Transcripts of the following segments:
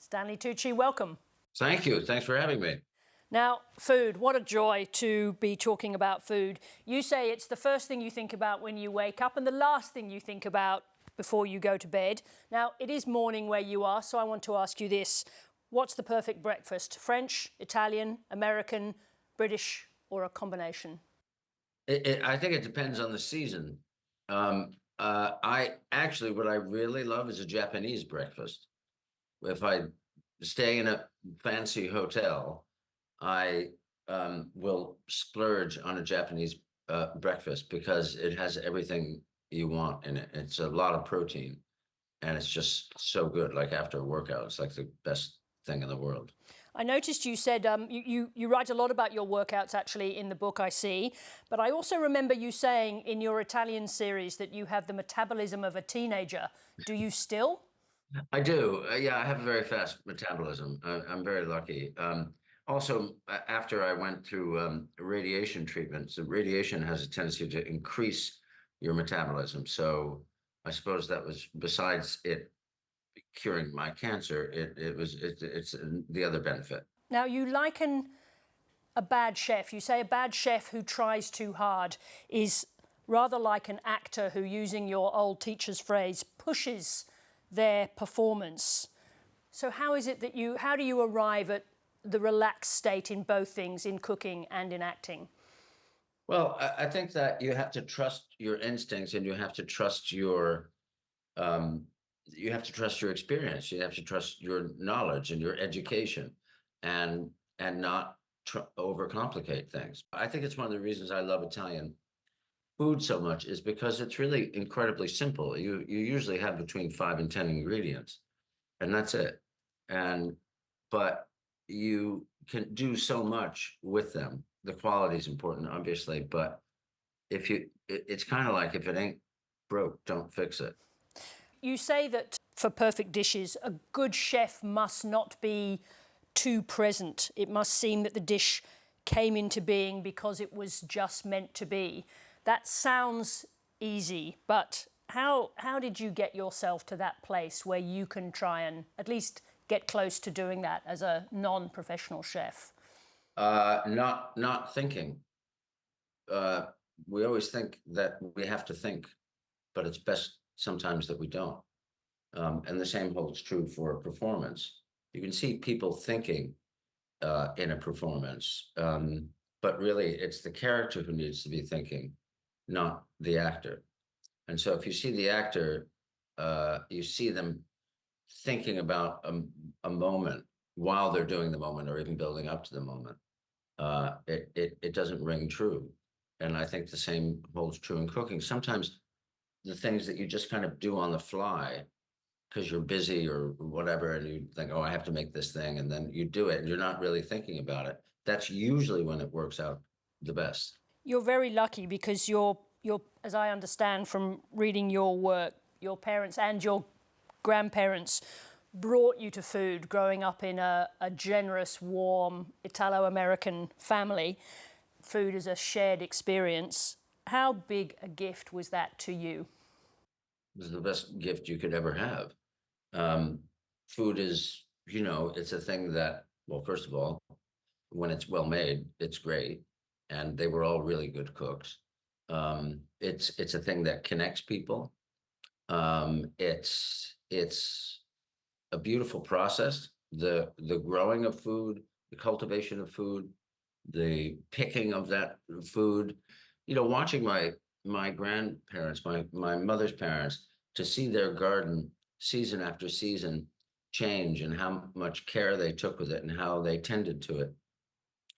Stanley Tucci, welcome. Thank you. Thanks for having me. Now, food, what a joy to be talking about food. You say it's the first thing you think about when you wake up and the last thing you think about before you go to bed. Now, it is morning where you are, so I want to ask you this. What's the perfect breakfast? French, Italian, American, British, or a combination? I think it depends on the season. What I really love is a Japanese breakfast. If I stay in a fancy hotel, I will splurge on a Japanese breakfast because it has everything you want in it. It's a lot of protein and it's just so good. Like after a workout, it's like the best thing in the world. I noticed you said you write a lot about your workouts actually in the book, I see, but I also remember you saying in your Italian series that you have the metabolism of a teenager. Do you still? I do. Yeah, I have a very fast metabolism. I'm very lucky. Also, after I went through radiation treatments, the radiation has a tendency to increase your metabolism. So I suppose that was, besides it curing my cancer, it's the other benefit. Now, you liken a bad chef. You say a bad chef who tries too hard is rather like an actor who, using your old teacher's phrase, pushes their performance. So how do you arrive at the relaxed state in both things, in cooking and in acting? Well, I think that you have to trust your instincts and um, you have to trust your experience. You have to trust your knowledge and your education, and not overcomplicate things. I think it's one of the reasons I love Italian food so much is because it's really incredibly simple. You usually have between 5 and 10 ingredients, and that's it. And but you can do so much with them. The quality is important, obviously, but it's kind of like if it ain't broke, don't fix it. You say that for perfect dishes, a good chef must not be too present. It must seem that the dish came into being because it was just meant to be. That sounds easy, but how did you get yourself to that place where you can try and at least get close to doing that as a non-professional chef? Not thinking. Uh, we always think that we have to think, but it's best sometimes that we don't. And the same holds true for a performance. You can see people thinking in a performance, but really it's the character who needs to be thinking, not the actor. And so if you see the actor, you see them thinking about a moment while they're doing the moment or even building up to the moment. It doesn't ring true. And I think the same holds true in cooking. Sometimes the things that you just kind of do on the fly because you're busy or whatever, and you think, oh, I have to make this thing, and then you do it, and you're not really thinking about it. That's usually when it works out the best. You're very lucky because you're, as I understand from reading your work, your parents and your grandparents brought you to food growing up in a generous, warm Italo-American family. Food is a shared experience. How big a gift was that to you? This is the best gift you could ever have. Um, Food is, it's a thing that, well, first of all, when it's well made, it's great, and they were all really good cooks. It's a thing that connects people. It's a beautiful process. The growing of food, the cultivation of food, the picking of that food. Watching my grandparents, my mother's parents, to see their garden season after season change and how much care they took with it and how they tended to it.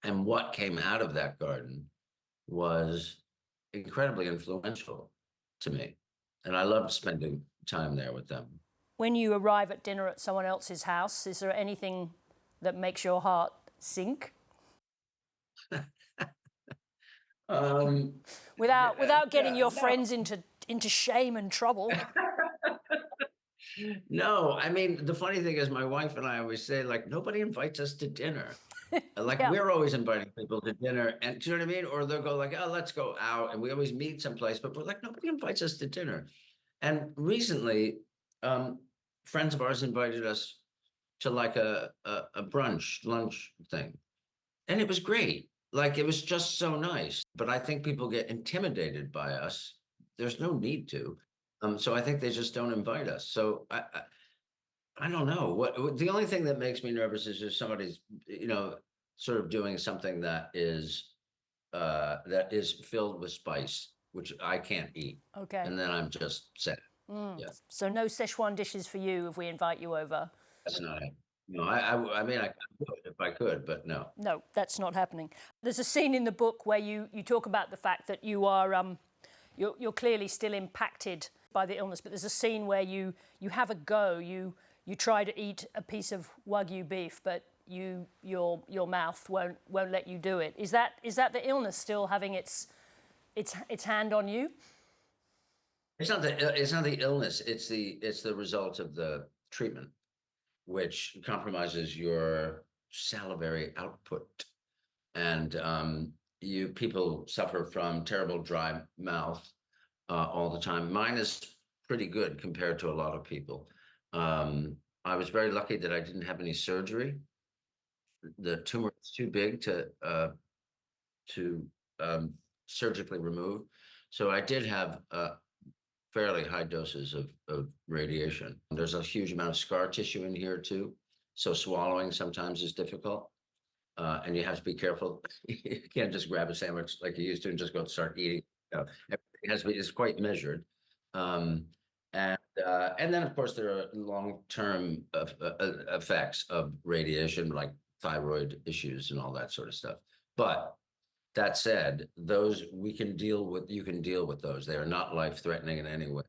And what came out of that garden was incredibly influential to me. And I loved spending time there with them. When you arrive at dinner at someone else's house, is there anything that makes your heart sink? Um, Without getting yeah, your no, friends into shame and trouble. no. I mean, the funny thing is, my wife and I always say, like, nobody invites us to dinner. Like Yeah. we're always inviting people to dinner, and do you know what I mean? Or they'll go like, "Oh, let's go out," and we always meet someplace. But we're like, nobody invites us to dinner. And recently, um, friends of ours invited us to like a brunch, lunch thing. And it was great. Like, it was just so nice. But I think people get intimidated by us. There's no need to. So I think they just don't invite us. So I don't know. The only thing that makes me nervous is if somebody's, sort of doing something that is filled with spice, which I can't eat. Okay. And then I'm just sad. Yeah. So no Szechuan dishes for you if we invite you over. That's not it. No, I mean, I could if I could, but no. No, that's not happening. There's a scene in the book where you talk about the fact that you are you're clearly still impacted by the illness, but there's a scene where you have a go. You try to eat a piece of Wagyu beef, but your mouth won't let you do it. Is that the illness still having its hand on you? It's not the illness. It's the result of the treatment, which compromises your salivary output. And people suffer from terrible dry mouth all the time. Mine is pretty good compared to a lot of people. I was very lucky that I didn't have any surgery. The tumor is too big to surgically remove. So I did have fairly high doses of radiation. There's a huge amount of scar tissue in here too. So swallowing sometimes is difficult. And you have to be careful. You can't just grab a sandwich like you used to and just go start eating. Everything has to be, it's quite measured. And then of course there are long-term effects of radiation, like thyroid issues and all that sort of stuff. But that said, those you can deal with those. They are not life-threatening in any way.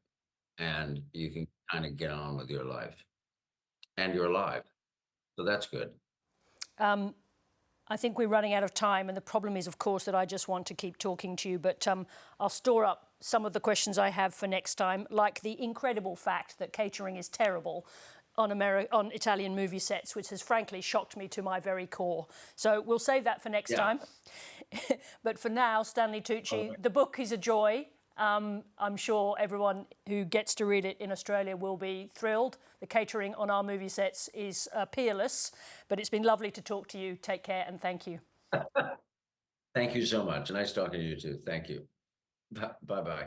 And you can kind of get on with your life. And you're alive. So that's good. I think we're running out of time, and the problem is, of course, that I just want to keep talking to you, but I'll store up some of the questions I have for next time, like the incredible fact that catering is terrible on Italian movie sets, which has frankly shocked me to my very core. So we'll save that for next time. But for now, Stanley Tucci, the book is a joy. I'm sure everyone who gets to read it in Australia will be thrilled. The catering on our movie sets is peerless, but it's been lovely to talk to you. Take care and thank you. Thank you so much. Nice talking to you too. Thank you. Bye-bye.